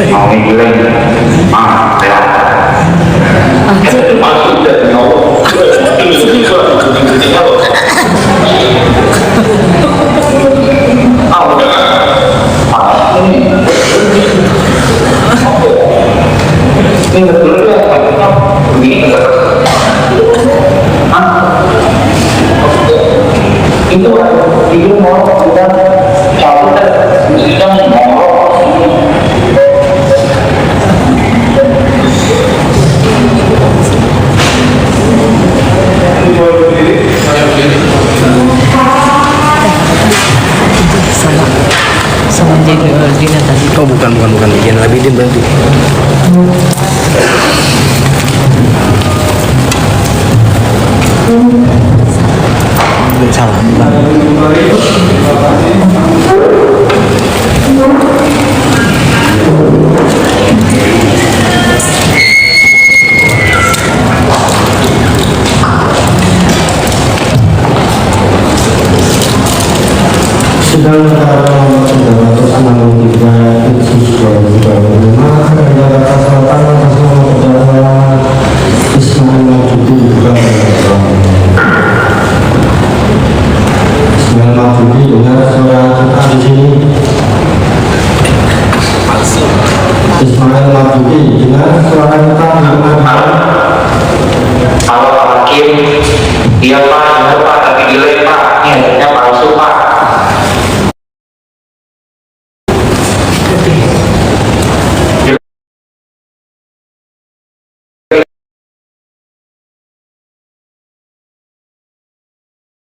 mau ngiling ya masuk dari Allah ini betul ya begini itu mau kita cabut kita mau sama jadi Dina tadi. Oh bukan Dina Labidin berarti. Salah. Sedang Ismail Mabuki dengan suara kita kalau hakim dia pak benar pak tapi delay pak ini akhirnya palsu pak